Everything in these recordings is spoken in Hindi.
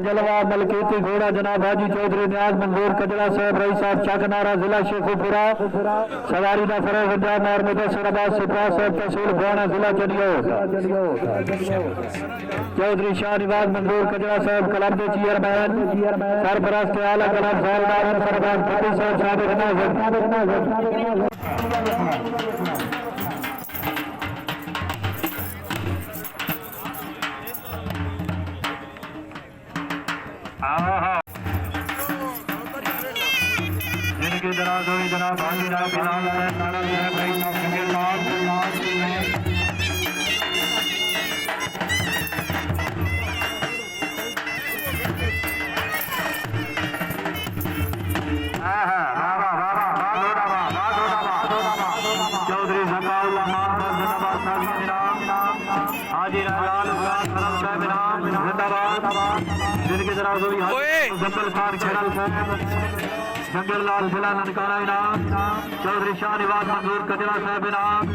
जलवा मलकेती घोड़ा जनाब हाजी चौधरी न्याज मंजूर कजड़ा साहब रई साहब चकनारा जिला शेखुपुरा सवारी का फरोग पंजाब और मुदसराबाद सिपा साहब तहसील गुआना जिला चनियो चौधरी शाह निवाज मंजूर कजड़ा साहब क्लब के चेयरमैन सरपरस्त आला क्लब साहब सरदार फतेह साहब जिनके दराज हुई जनाब हाजी राव बिलाल साहब नारा साहब भाई साहब चौधरी जकाउल्लाह हाजी राव साहब जिंदाबाद जिनके दराज हुई मुजम्मिल खान खेड़ल जंगल लाल जिला ननकाना इनाम चौधरी शाह निवाज मंजूर कजरा साहब इनाम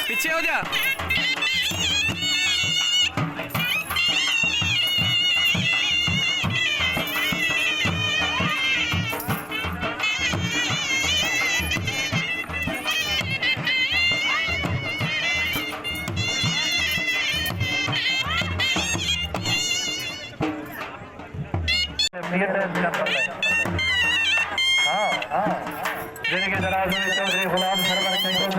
पीछे हो जा जिनके दराज में चौधरी गुलाम सरवर चंद्र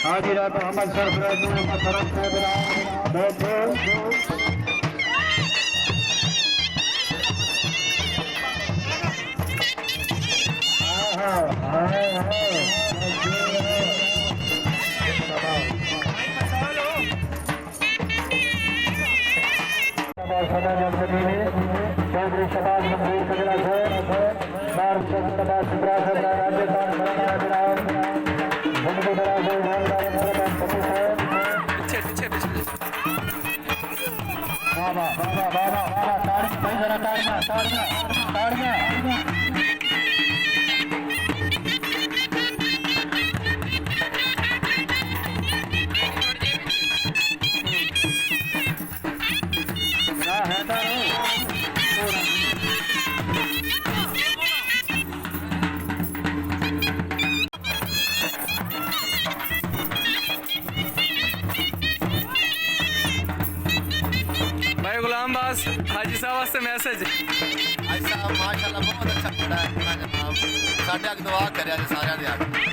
हाजी रात मोहम्मद सरफराज चौधरी शबाज मंजूर कजरा भाई गुलाम बास हाजी साहब वास्ते मैसेज हाजी साहब माशाल्लाह बहुत अच्छा खड़ा है जनाब साढ़े अग दुआ करे सारे दे अग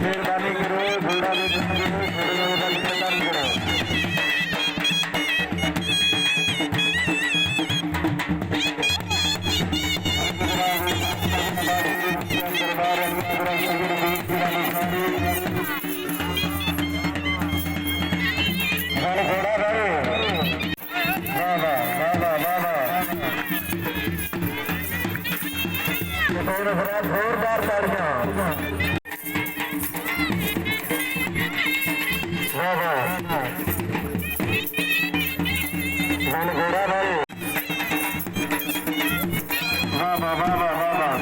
मेहरबानी करो घोड़ा करो जोरदार तालियां घोड़ा भाई वाह वाह वाह वाह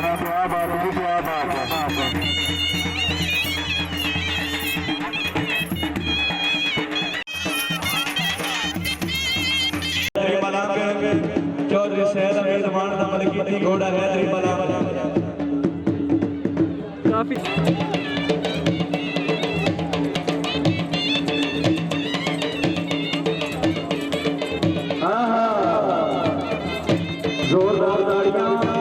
चौधरी सैयद अमीर मान मलकी घोड़ा है काफी जोरदार तालियां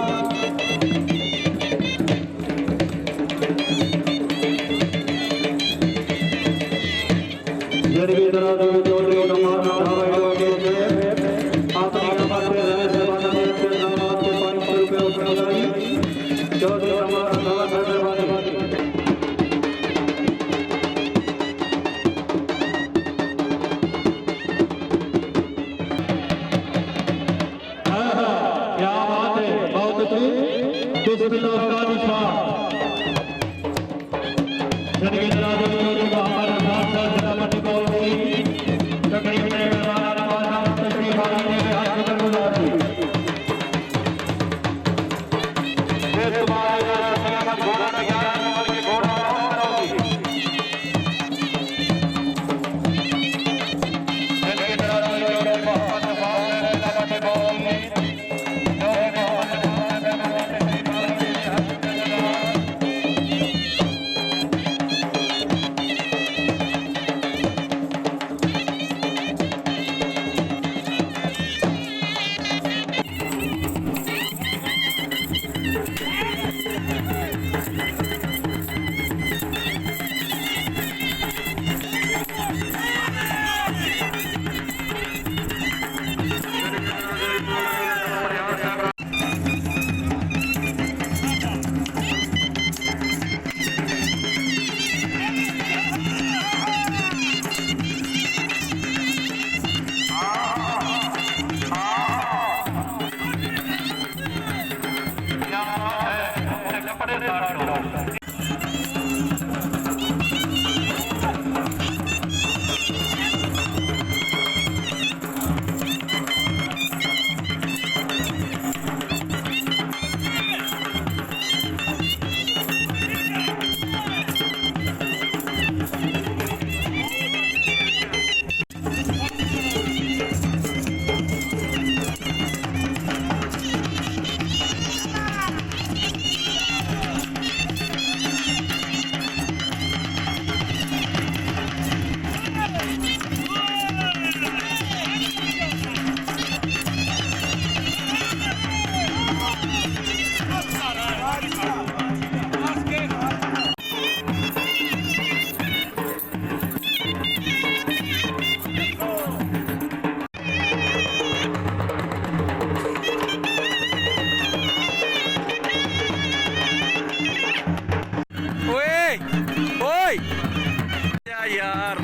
यार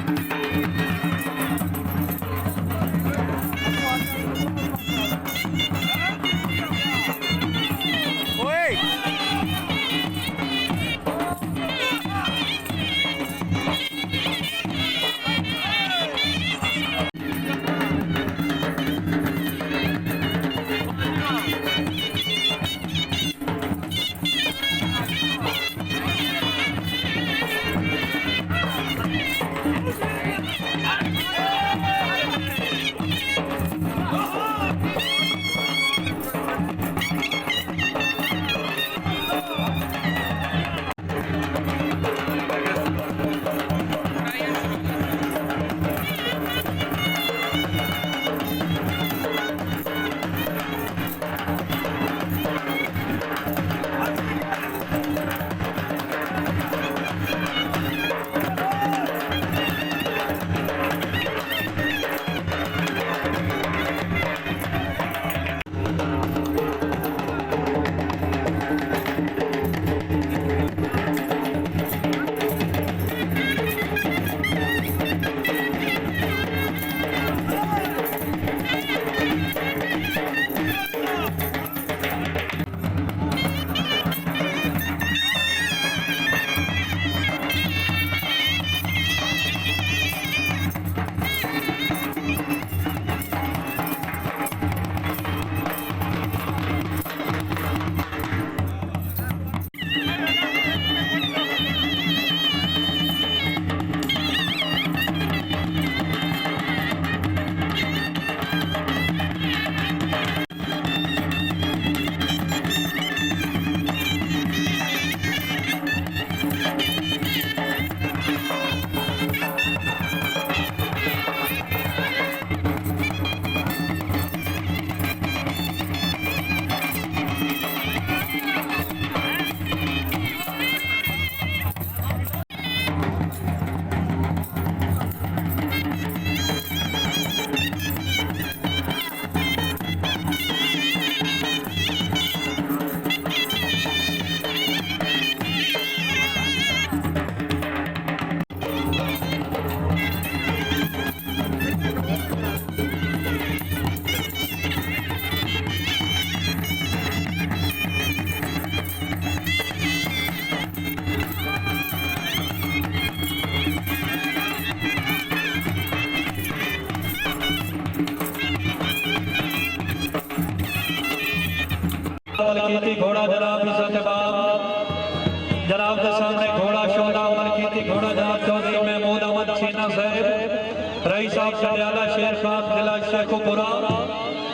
पूरा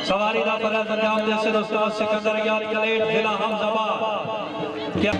सवारी का फरज अंजाम दे से उस्ताद सिकंदर याद कलेट जिला हमजाबाद क्या